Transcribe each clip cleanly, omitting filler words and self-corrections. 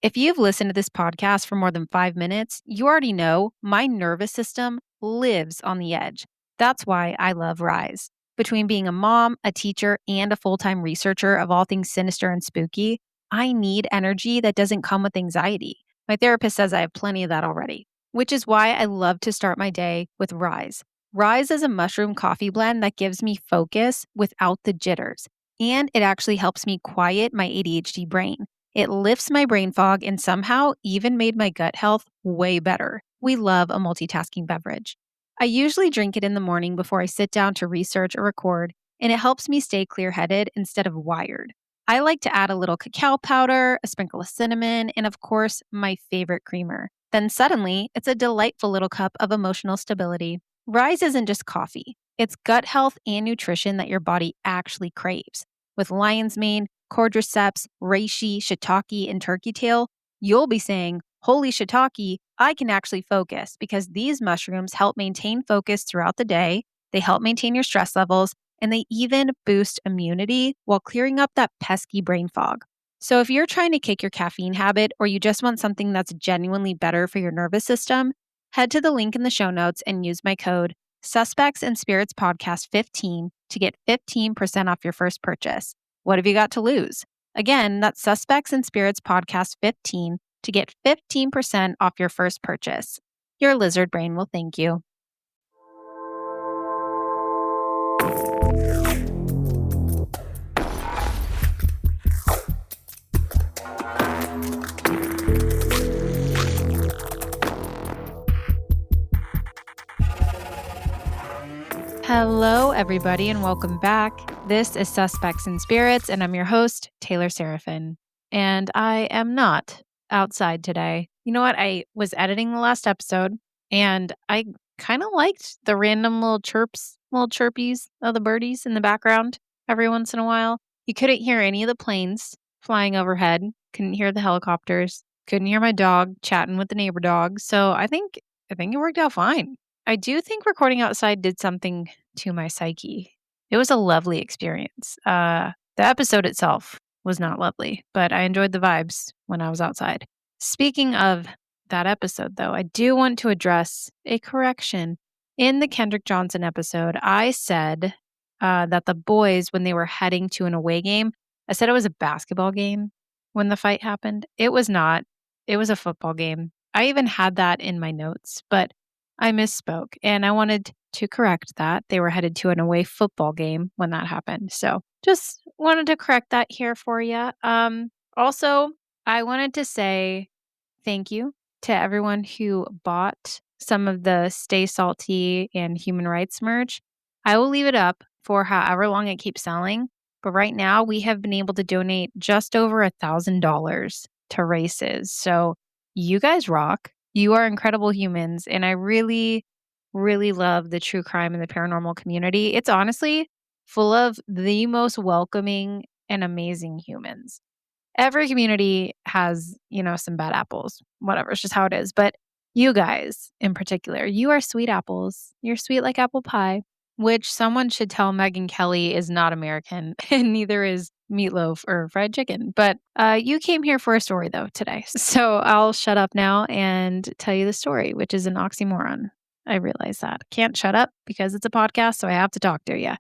If you've listened to this podcast for more than 5 minutes, you already know my nervous system lives on the edge. That's why I love RYZE. Between being a mom, a teacher, and a full-time researcher of all things sinister and spooky, I need energy that doesn't come with anxiety. My therapist says I have plenty of that already, which is why I love to start my day with RYZE. RYZE is a mushroom coffee blend that gives me focus without the jitters, and it actually helps me quiet my ADHD brain. It lifts my brain fog and somehow even made my gut health way better. We love a multitasking beverage. I usually drink it in the morning before I sit down to research or record, and it helps me stay clear headed instead of wired. I like to add a little cacao powder, a sprinkle of cinnamon, and of course, my favorite creamer. Then suddenly, it's a delightful little cup of emotional stability. RYZE isn't just coffee, it's gut health and nutrition that your body actually craves. With lion's mane, cordyceps, reishi, shiitake, and turkey tail, you'll be saying, holy shiitake, I can actually focus because these mushrooms help maintain focus throughout the day. They help maintain your stress levels, and they even boost immunity while clearing up that pesky brain fog. So if you're trying to kick your caffeine habit or you just want something that's genuinely better for your nervous system, head to the link in the show notes and use my code suspectsandspiritspodcast15 to get 15% off your first purchase. What have you got to lose? Again, that's Suspects and Spirits Podcast 15 to get 15% off your first purchase. Your lizard brain will thank you. Hello, everybody, and welcome back. This is Suspects and Spirits, and I'm your host, Taylor Seraphin. And I am not outside today. You know what? I was editing the last episode, and I kind of liked the random little chirps, little chirpies of the birdies in the background every once in a while. You couldn't hear any of the planes flying overhead, couldn't hear the helicopters, couldn't hear my dog chatting with the neighbor dog. So I think it worked out fine. I do think recording outside did something to my psyche. It was a lovely experience. The episode itself was not lovely, but I enjoyed the vibes when I was outside. Speaking of that episode, though, I do want to address a correction. In the Kendrick Johnson episode, I said that the boys, when they were heading to an away game, I said it was a basketball game when the fight happened. It was not. It was a football game. I even had that in my notes, but I misspoke, and I wanted to correct that. They were headed to an away football game when that happened. So just wanted to correct that here for you. Also, I wanted to say thank you to everyone who bought some of the Stay Salty and Human Rights merch. I will leave it up for however long it keeps selling, but right now we have been able to donate just over $1,000 to RYZE. So you guys rock. You are incredible humans, and I really, really love the true crime and the paranormal community. It's honestly full of the most welcoming and amazing humans. Every community has, some bad apples, whatever. It's just how it is. But you guys in particular, you are sweet apples. You're sweet like apple pie, which someone should tell Megyn Kelly is not American, and neither is meatloaf or fried chicken. But you came here for a story, though, today. So I'll shut up now and tell you the story, which is an oxymoron. I realize that. Can't shut up because it's a podcast, so I have to talk to you.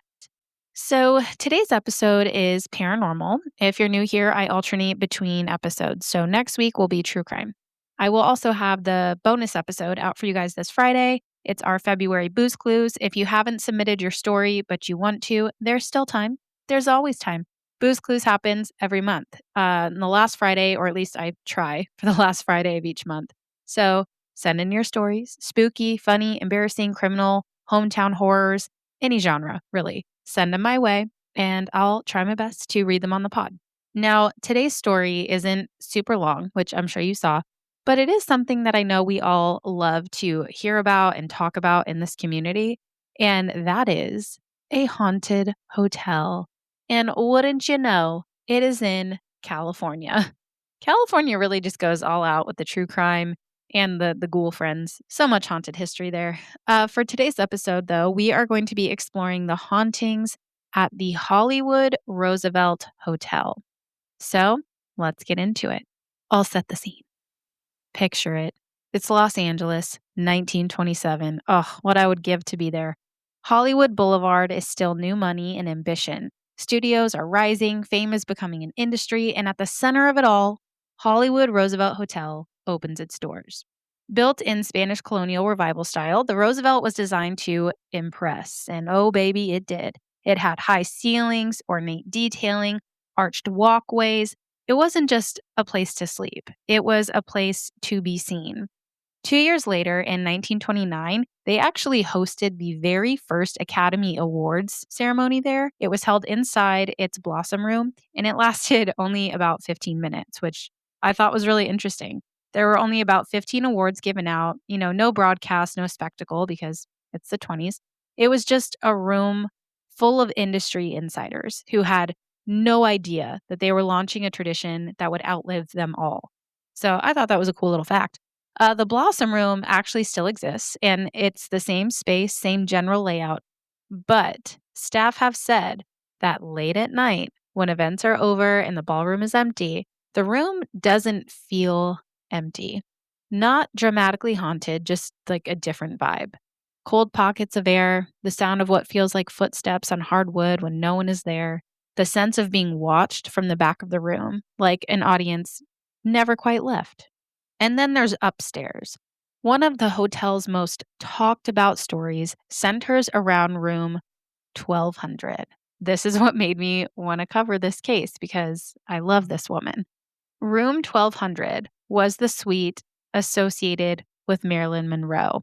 So today's episode is paranormal. If you're new here, I alternate between episodes. So next week will be true crime. I will also have the bonus episode out for you guys this Friday. It's our February Booze Clues. If you haven't submitted your story, but you want to, there's still time. There's always time. Booze Clues happens every month. On the last Friday, or at least I try for the last Friday of each month. So send in your stories, spooky, funny, embarrassing, criminal, hometown horrors, any genre, really. Send them my way, and I'll try my best to read them on the pod. Now, today's story isn't super long, which I'm sure you saw, but it is something that I know we all love to hear about and talk about in this community, and that is a haunted hotel. And wouldn't you know, it is in California. California really just goes all out with the true crime and the ghoul friends. So much haunted history there. For today's episode, though, we are going to be exploring the hauntings at the Hollywood Roosevelt Hotel. So let's get into it. I'll set the scene. Picture it. It's Los Angeles, 1927. Oh, what I would give to be there. Hollywood Boulevard is still new money and ambition. Studios are rising, fame is becoming an industry, and at the center of it all, Hollywood Roosevelt Hotel opens its doors. Built in Spanish colonial revival style, the Roosevelt was designed to impress, and oh baby, it did. It had high ceilings, ornate detailing, arched walkways. It wasn't just a place to sleep, it was a place to be seen. 2 years later, in 1929, they actually hosted the very first Academy Awards ceremony there. It was held inside its Blossom Room, and it lasted only about 15 minutes, which I thought was really interesting. There were only about 15 awards given out, no broadcast, no spectacle because it's the 20s. It was just a room full of industry insiders who had no idea that they were launching a tradition that would outlive them all. So I thought that was a cool little fact. The Blossom Room actually still exists, and it's the same space, same general layout. But staff have said that late at night, when events are over and the ballroom is empty, the room doesn't feel empty. Not dramatically haunted, just like a different vibe. Cold pockets of air, the sound of what feels like footsteps on hardwood when no one is there, the sense of being watched from the back of the room, like an audience never quite left. And then there's upstairs. One of the hotel's most talked about stories centers around room 1200. This is what made me want to cover this case because I love this woman. Room 1200 was the suite associated with Marilyn Monroe.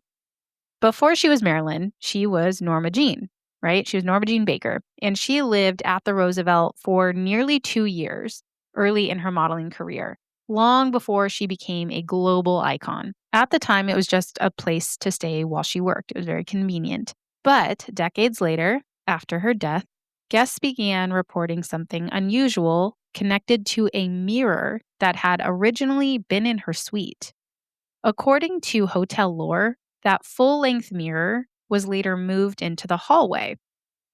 Before she was Marilyn, she was Norma Jean, right? She was Norma Jean Baker, and she lived at the Roosevelt for nearly 2 years early in her modeling career, long before she became a global icon. At the time, it was just a place to stay while she worked. It was very convenient. But decades later, after her death, guests began reporting something unusual connected to a mirror that had originally been in her suite. According to hotel lore, that full-length mirror was later moved into the hallway,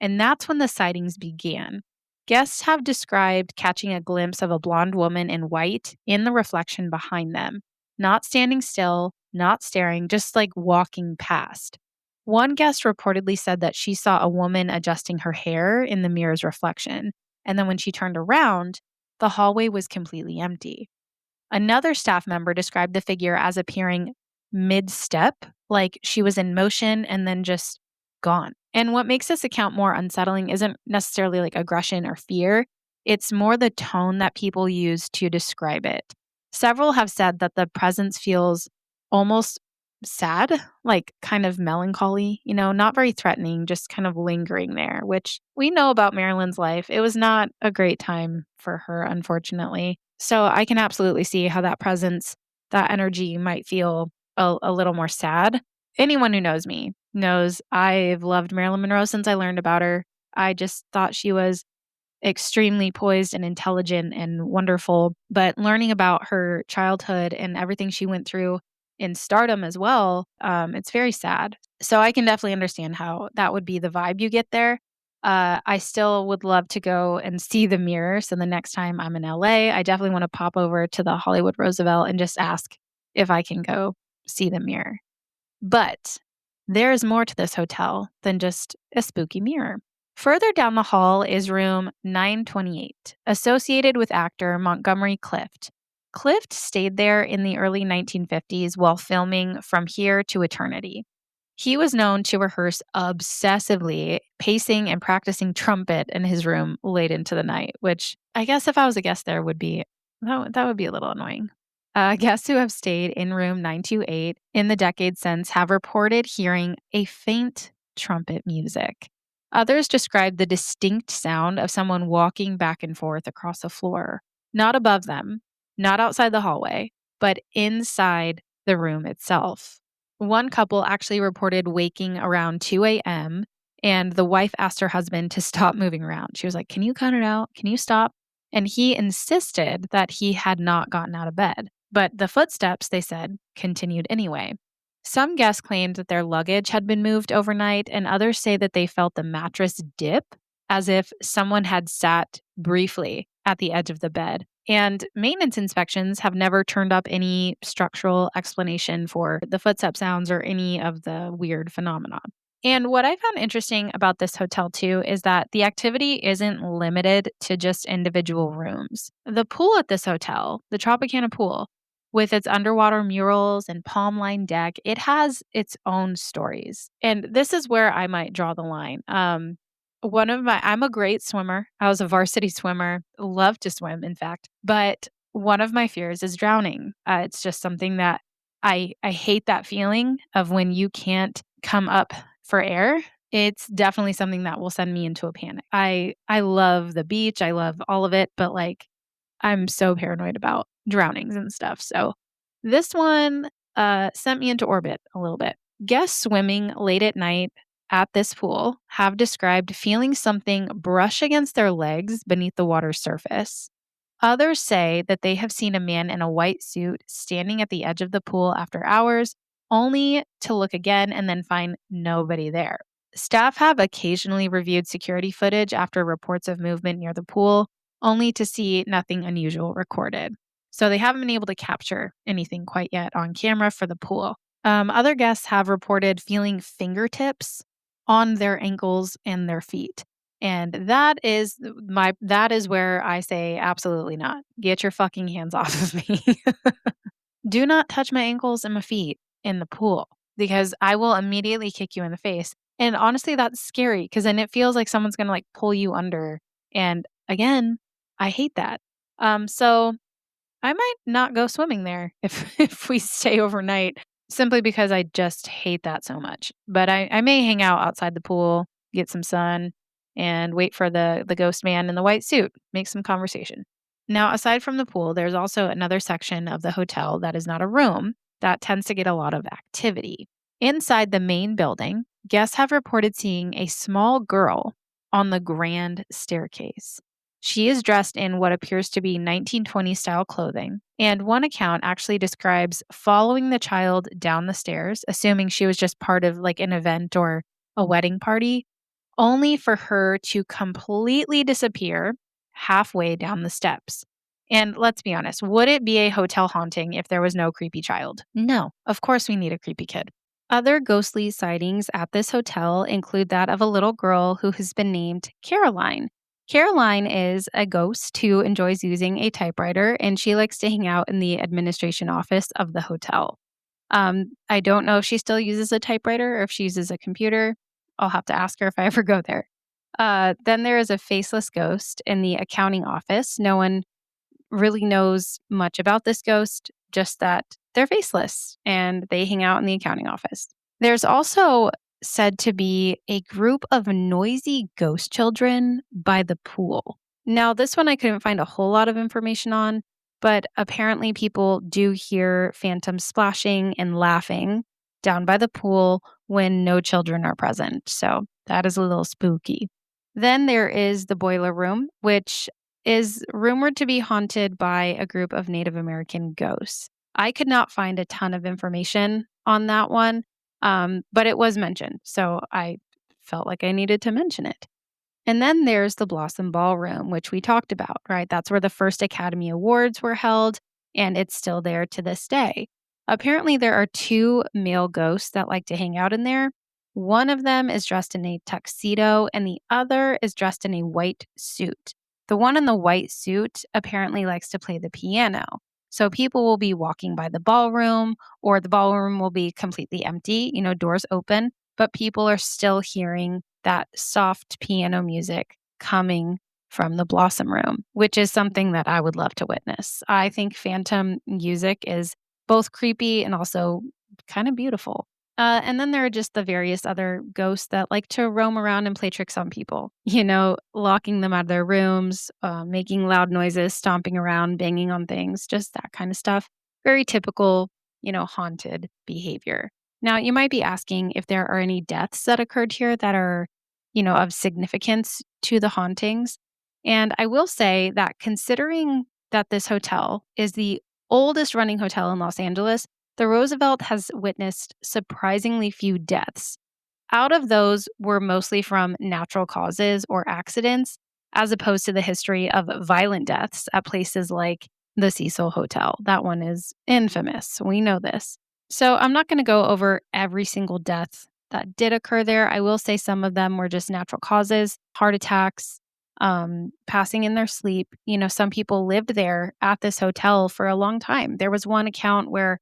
and that's when the sightings began. Guests have described catching a glimpse of a blonde woman in white in the reflection behind them, not standing still, not staring, just like walking past. One guest reportedly said that she saw a woman adjusting her hair in the mirror's reflection, and then when she turned around, the hallway was completely empty. Another staff member described the figure as appearing mid-step, like she was in motion and then just gone. And what makes this account more unsettling isn't necessarily like aggression or fear. It's more the tone that people use to describe it. Several have said that the presence feels almost sad, like kind of melancholy, not very threatening, just kind of lingering there, which we know about Marilyn's life. It was not a great time for her, unfortunately. So I can absolutely see how that presence, that energy might feel a little more sad. Anyone who knows me knows I've loved Marilyn Monroe since I learned about her. I just thought she was extremely poised and intelligent and wonderful. But learning about her childhood and everything she went through in stardom as well, it's very sad. So I can definitely understand how that would be the vibe you get there. I still would love to go and see the mirror. So the next time I'm in LA, I definitely want to pop over to the Hollywood Roosevelt and just ask if I can go see the mirror. But there is more to this hotel than just a spooky mirror. Further down the hall is room 928, associated with actor Montgomery Clift. Clift stayed there in the early 1950s while filming From Here to Eternity. He was known to rehearse obsessively, pacing and practicing trumpet in his room late into the night, which I guess if I was a guest there that would be a little annoying. Guests who have stayed in room 928 in the decades since have reported hearing a faint trumpet music. Others describe the distinct sound of someone walking back and forth across a floor, not above them, not outside the hallway, but inside the room itself. One couple actually reported waking around 2 a.m., and the wife asked her husband to stop moving around. She was like, "Can you cut it out? Can you stop?" And he insisted that he had not gotten out of bed. But the footsteps, they said, continued anyway. Some guests claimed that their luggage had been moved overnight, and others say that they felt the mattress dip as if someone had sat briefly at the edge of the bed. And maintenance inspections have never turned up any structural explanation for the footstep sounds or any of the weird phenomena. And what I found interesting about this hotel too is that the activity isn't limited to just individual rooms. The pool at this hotel, the Tropicana pool, with its underwater murals and palm lined deck, it has its own stories. And this is where I might draw the line. I'm a great swimmer. I was a varsity swimmer, love to swim, in fact. But one of my fears is drowning. It's just something that I hate that feeling of when you can't come up for air. It's definitely something that will send me into a panic. I love the beach. I love all of it, but like I'm so paranoid about drownings and stuff. So this one sent me into orbit a little bit. Guests swimming late at night at this pool have described feeling something brush against their legs beneath the water's surface. Others say that they have seen a man in a white suit standing at the edge of the pool after hours, only to look again and then find nobody there. Staff have occasionally reviewed security footage after reports of movement near the pool, only to see nothing unusual recorded. So they haven't been able to capture anything quite yet on camera for the pool. Other guests have reported feeling fingertips on their ankles and their feet. And that is where I say absolutely not. Get your fucking hands off of me. Do not touch my ankles and my feet in the pool because I will immediately kick you in the face. And honestly, that's scary because then it feels like someone's going to like pull you under. And again, I hate that. So I might not go swimming there if if we stay overnight simply because I just hate that so much. But I may hang out outside the pool, get some sun, and wait for the ghost man in the white suit, make some conversation. Now, aside from the pool, there's also another section of the hotel that is not a room that tends to get a lot of activity. Inside the main building, guests have reported seeing a small girl on the grand staircase. She is dressed in what appears to be 1920 style clothing, and one account actually describes following the child down the stairs, assuming she was just part of like an event or a wedding party, only for her to completely disappear halfway down the steps. And let's be honest, would it be a hotel haunting if there was no creepy child? No, of course we need a creepy kid. Other ghostly sightings at this hotel include that of a little girl who has been named Caroline. Caroline is a ghost who enjoys using a typewriter and she likes to hang out in the administration office of the hotel. I don't know if she still uses a typewriter or if she uses a computer. I'll have to ask her if I ever go there. Then there is a faceless ghost in the accounting office. No one really knows much about this ghost, just that they're faceless and they hang out in the accounting office. There's also said to be a group of noisy ghost children by the pool. Now, this one I couldn't find a whole lot of information on, but apparently people do hear phantoms splashing and laughing down by the pool when no children are present. So that is a little spooky. Then there is the boiler room, which is rumored to be haunted by a group of Native American ghosts. I could not find a ton of information on that one, but it was mentioned. So I felt like I needed to mention it. And then there's the Blossom Ballroom, which we talked about, right? That's where the first Academy Awards were held, and it's still there to this day. Apparently, there are two male ghosts that like to hang out in there. One of them is dressed in a tuxedo, and the other is dressed in a white suit. The one in the white suit apparently likes to play the piano. So people will be walking by the ballroom, or the ballroom will be completely empty, doors open, but people are still hearing that soft piano music coming from the Blossom Room, which is something that I would love to witness. I think phantom music is both creepy and also kind of beautiful. And then there are just the various other ghosts that like to roam around and play tricks on people, locking them out of their rooms, making loud noises, stomping around, banging on things, just that kind of stuff. Very typical, haunted behavior. Now, you might be asking if there are any deaths that occurred here that are, of significance to the hauntings. And I will say that considering that this hotel is the oldest running hotel in Los Angeles, the Roosevelt has witnessed surprisingly few deaths. Out of those were mostly from natural causes or accidents, as opposed to the history of violent deaths at places like the Cecil Hotel. That one is infamous. We know this. So I'm not going to go over every single death that did occur there. I will say some of them were just natural causes, heart attacks, passing in their sleep. Some people lived there at this hotel for a long time. There was one account where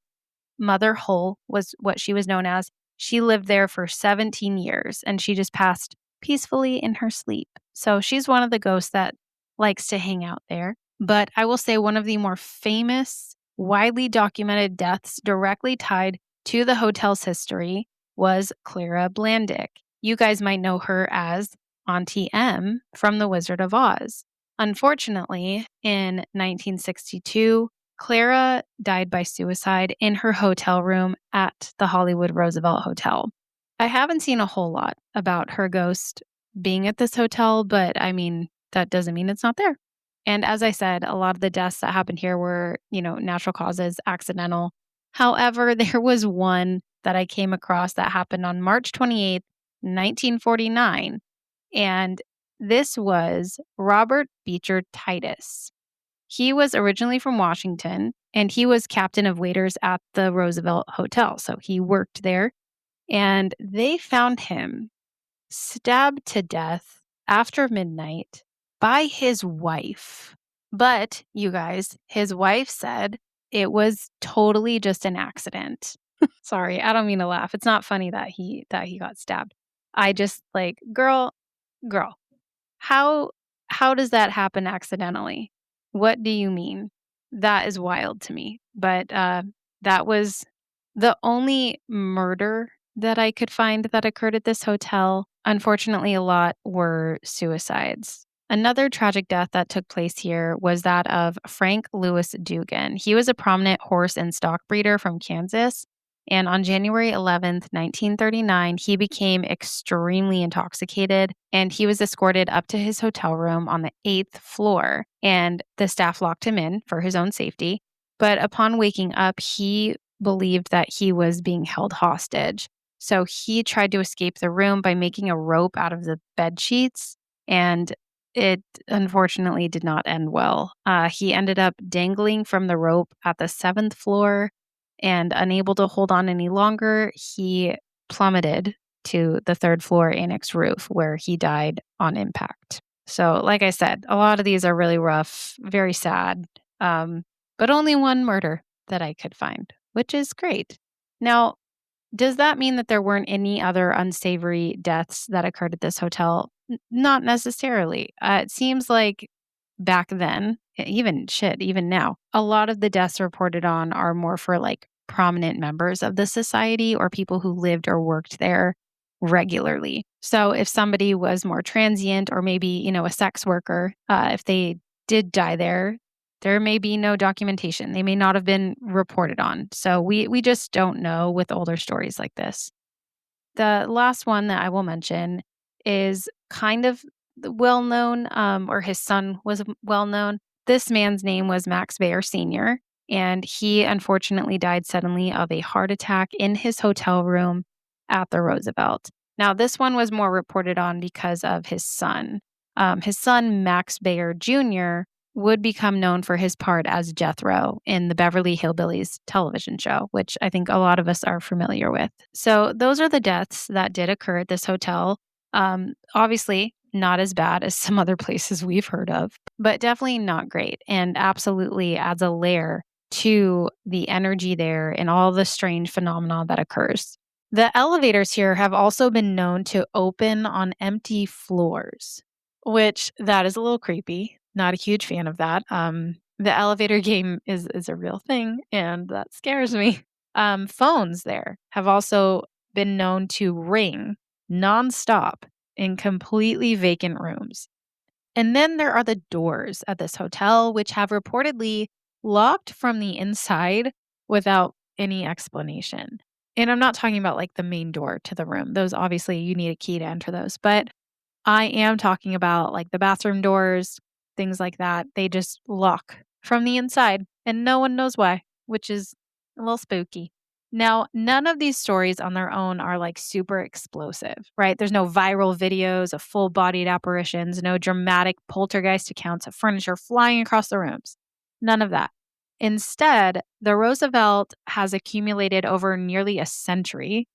Mother Hull was what she was known as. She lived there for 17 years and she just passed peacefully in her sleep. So she's one of the ghosts that likes to hang out there. But I will say one of the more famous, widely documented deaths directly tied to the hotel's history was Clara Blandick. You guys might know her as Auntie Em from The Wizard of Oz. Unfortunately, in 1962, Clara died by suicide in her hotel room at the Hollywood Roosevelt Hotel. I haven't seen a whole lot about her ghost being at this hotel, but I mean, that doesn't mean it's not there. And as I said, a lot of the deaths that happened here were, natural causes, accidental. However, there was one that I came across that happened on March 28th, 1949. And this was Robert Beecher Titus. He was originally from Washington, and he was captain of waiters at the Roosevelt Hotel. So he worked there, and they found him stabbed to death after midnight by his wife. But you guys, his wife said it was totally just an accident. Sorry, I don't mean to laugh. It's not funny that he got stabbed. I just girl, how does that happen accidentally? What do you mean? That is wild to me. But that was the only murder that I could find that occurred at this hotel. Unfortunately, a lot were suicides. Another tragic death that took place here was that of Frank Louis Dugan. He was a prominent horse and stock breeder from Kansas. And on January 11th, 1939, he became extremely intoxicated and he was escorted up to his hotel room on the 8th floor. And the staff locked him in for his own safety. But upon waking up, he believed that he was being held hostage. So he tried to escape the room by making a rope out of the bed sheets. And it unfortunately did not end well. He ended up dangling from the rope at the 7th floor. And unable to hold on any longer, he plummeted to the 3rd floor annex roof where he died on impact. So, like I said, a lot of these are really rough, very sad, but only one murder that I could find, which is great. Now, does that mean that there weren't any other unsavory deaths that occurred at this hotel? Not necessarily. It seems like back then, even now, a lot of the deaths reported on are more for prominent members of the society or people who lived or worked there regularly. So if somebody was more transient or maybe, a sex worker, if they did die there may be no documentation. They may not have been reported on. So we just don't know with older stories like this. The last one that I will mention is kind of well known, or his son was well known. This man's name was Max Baer Sr., and he unfortunately died suddenly of a heart attack in his hotel room at the Roosevelt. Now, this one was more reported on because of his son. His son, Max Baer Jr., would become known for his part as Jethro in the Beverly Hillbillies television show, which I think a lot of us are familiar with. So those are the deaths that did occur at this hotel. Obviously, not as bad as some other places we've heard of, but definitely not great and absolutely adds a layer to the energy there and all the strange phenomena that occurs. The elevators here have also been known to open on empty floors, which that is a little creepy. Not a huge fan of that. The elevator game is a real thing, and that scares me. Phones there have also been known to ring nonstop in completely vacant rooms. And then there are the doors at this hotel, which have reportedly locked from the inside without any explanation. And I'm not talking about the main door to the room. Those obviously you need a key to enter those. But I am talking about the bathroom doors, things like that. They just lock from the inside and no one knows why, which is a little spooky. Now, none of these stories on their own are like super explosive, right? There's no viral videos of full bodied apparitions, no dramatic poltergeist accounts of furniture flying across the rooms. None of that. Instead, the Roosevelt has accumulated over nearly a century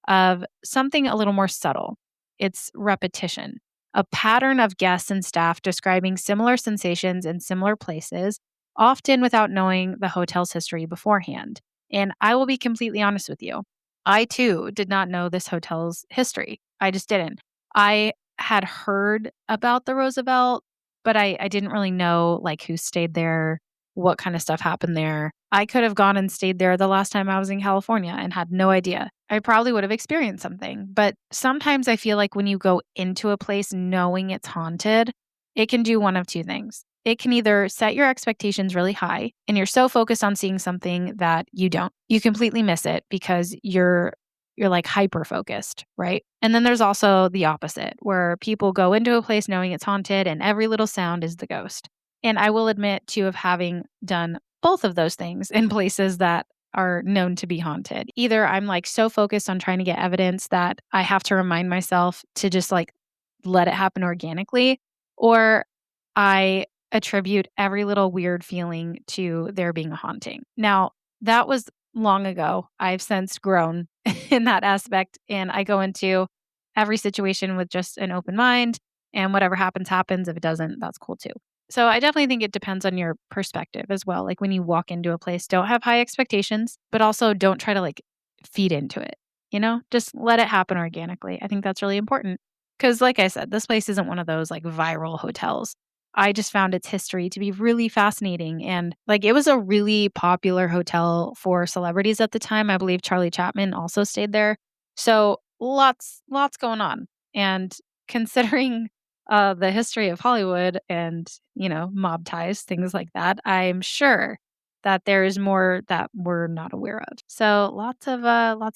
of something a little more subtle. It's repetition, a pattern of guests and staff describing similar sensations in similar places, often without knowing the hotel's history beforehand. And I will be completely honest with you. I too did not know this hotel's history. I just didn't. I had heard about the Roosevelt, but I didn't really know like who stayed there, what kind of stuff happened there. I could have gone and stayed there the last time I was in California and had no idea. I probably would have experienced something. But sometimes I feel like when you go into a place knowing it's haunted, it can do one of two things. It can either set your expectations really high and you're so focused on seeing something that you don't. You completely miss it because you're like hyper focused, right? And then there's also the opposite where people go into a place knowing it's haunted and every little sound is the ghost. And I will admit to of having done both of those things in places that are known to be haunted. Either I'm like so focused on trying to get evidence that I have to remind myself to just like let it happen organically, or I attribute every little weird feeling to there being a haunting. Now, that was long ago. I've since grown in that aspect, and I go into every situation with just an open mind, and whatever happens, happens. If it doesn't, that's cool too. So I definitely think it depends on your perspective as well. Like when you walk into a place, don't have high expectations, but also don't try to like feed into it. Just let it happen organically. I think that's really important. Because, like I said, this place isn't one of those like viral hotels. I just found its history to be really fascinating. And like it was a really popular hotel for celebrities at the time. I believe Charlie Chapman also stayed there. So lots going on. And considering the history of Hollywood and, mob ties, things like that, I'm sure that there is more that we're not aware of. So lots of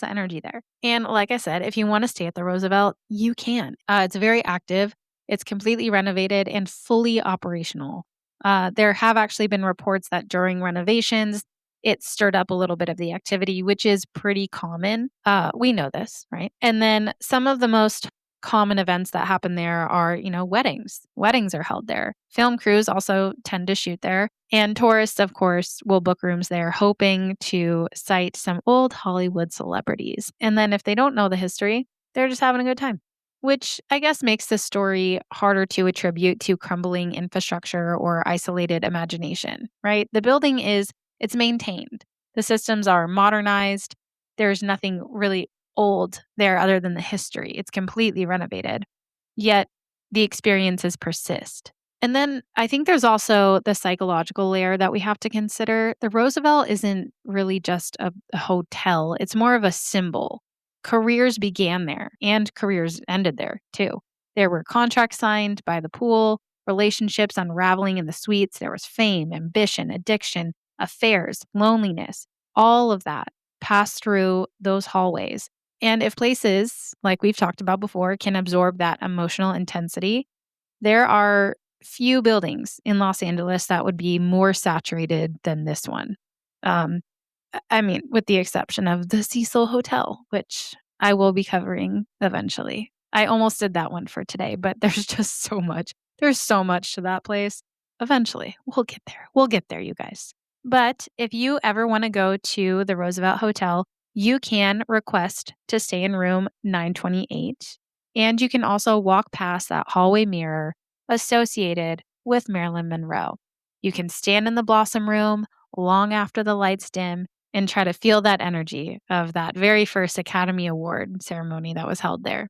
energy there. And like I said, if you want to stay at the Roosevelt, you can. It's very active. It's completely renovated and fully operational. There have actually been reports that during renovations, it stirred up a little bit of the activity, which is pretty common. We know this, right? And then some of the most common events that happen there are, weddings. Weddings are held there. Film crews also tend to shoot there. And tourists, of course, will book rooms there, hoping to sight some old Hollywood celebrities. And then if they don't know the history, they're just having a good time, which I guess makes the story harder to attribute to crumbling infrastructure or isolated imagination, right? The building it's maintained. The systems are modernized. There's nothing really old there other than the history. It's completely renovated. Yet the experiences persist. And then I think there's also the psychological layer that we have to consider. The Roosevelt isn't really just a hotel, it's more of a symbol. Careers began there and careers ended there too. There were contracts signed by the pool, relationships unraveling in the suites. There was fame, ambition, addiction, affairs, loneliness, all of that passed through those hallways. And if places, like we've talked about before, can absorb that emotional intensity, there are few buildings in Los Angeles that would be more saturated than this one. Um, I mean, with the exception of the Cecil Hotel, which I will be covering eventually. I almost did that one for today, but there's just so much. There's so much to that place. Eventually, we'll get there. We'll get there, you guys. But if you ever want to go to the Roosevelt Hotel, you can request to stay in room 928. And you can also walk past that hallway mirror associated with Marilyn Monroe. You can stand in the Blossom Room long after the lights dim and try to feel that energy of that very first Academy Award ceremony that was held there.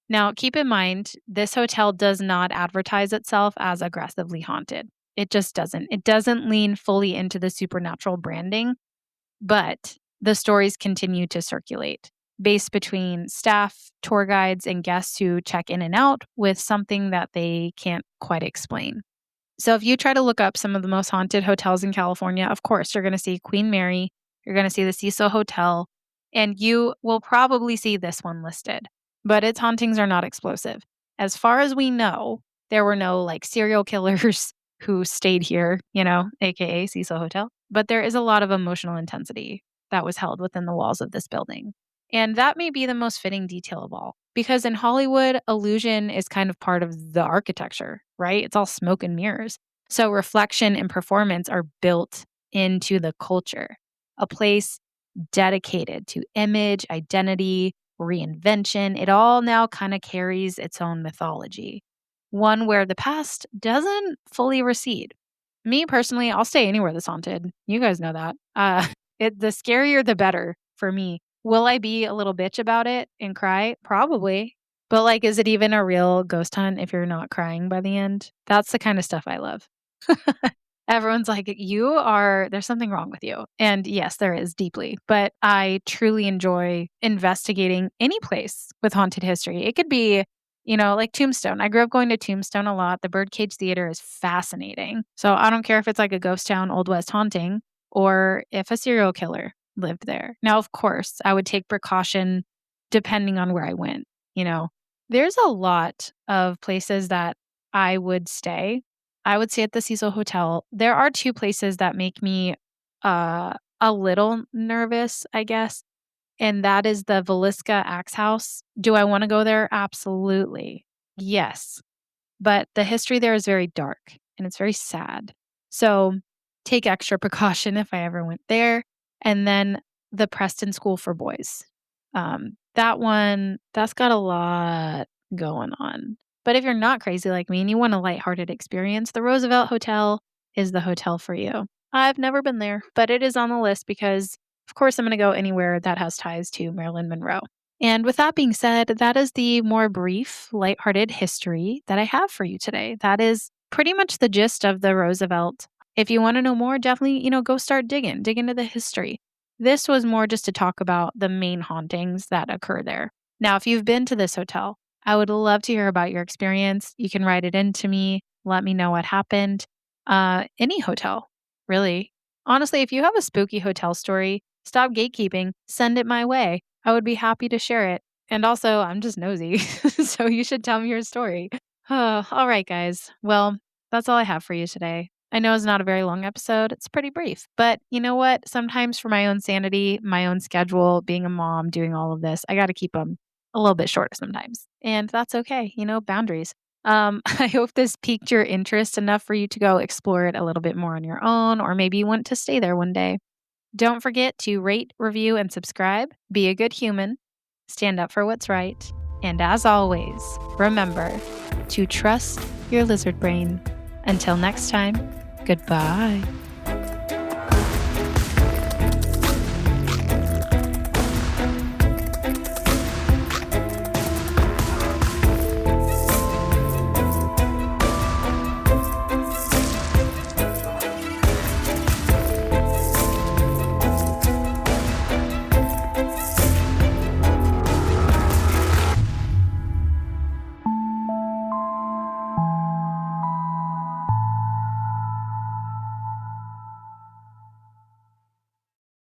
Now, keep in mind, this hotel does not advertise itself as aggressively haunted. It just doesn't. It doesn't lean fully into the supernatural branding, but the stories continue to circulate, based between staff, tour guides, and guests who check in and out with something that they can't quite explain. So if you try to look up some of the most haunted hotels in California, of course, you're going to see Queen Mary, you're going to see the Cecil Hotel, and you will probably see this one listed. But its hauntings are not explosive. As far as we know, there were no like serial killers who stayed here, AKA Cecil Hotel. But there is a lot of emotional intensity that was held within the walls of this building. And that may be the most fitting detail of all, because in Hollywood, illusion is kind of part of the architecture, right? It's all smoke and mirrors. So reflection and performance are built into the culture, a place dedicated to image, identity, reinvention. It all now kind of carries its own mythology, one where the past doesn't fully recede. Me personally, I'll stay anywhere that's haunted. You guys know that. The scarier, the better for me. Will I be a little bitch about it and cry? Probably. But like, is it even a real ghost hunt if you're not crying by the end? That's the kind of stuff I love. Everyone's like, there's something wrong with you. And yes, there is deeply, but I truly enjoy investigating any place with haunted history. It could be, like Tombstone. I grew up going to Tombstone a lot. The Birdcage Theater is fascinating. So I don't care if it's like a ghost town, Old West haunting, or if a serial killer lived there. Now, of course, I would take precaution depending on where I went. You know, there's a lot of places that I would stay. I would stay at the Cecil Hotel. There are two places that make me a little nervous, I guess, and that is the Villisca Axe House. Do I want to go there? Absolutely. Yes. But the history there is very dark and it's very sad. So take extra precaution if I ever went there. And then the Preston School for Boys. That one, that's got a lot going on. But if you're not crazy like me and you want a lighthearted experience, the Roosevelt Hotel is the hotel for you. I've never been there, but it is on the list because, of course, I'm going to go anywhere that has ties to Marilyn Monroe. And with that being said, that is the more brief, lighthearted history that I have for you today. That is pretty much the gist of the Roosevelt. If you want to know more, definitely, go start digging, dig into the history. This was more just to talk about the main hauntings that occur there. Now, if you've been to this hotel, I would love to hear about your experience. You can write it in to me. Let me know what happened. Any hotel, really. Honestly, if you have a spooky hotel story, stop gatekeeping, send it my way. I would be happy to share it. And also, I'm just nosy, so you should tell me your story. Oh, all right, guys. Well, that's all I have for you today. I know it's not a very long episode. It's pretty brief. But you know what? Sometimes for my own sanity, my own schedule, being a mom, doing all of this, I got to keep them a little bit shorter sometimes. And that's okay. Boundaries. I hope this piqued your interest enough for you to go explore it a little bit more on your own, or maybe you want to stay there one day. Don't forget to rate, review, and subscribe. Be a good human. Stand up for what's right. And as always, remember to trust your lizard brain. Until next time, goodbye.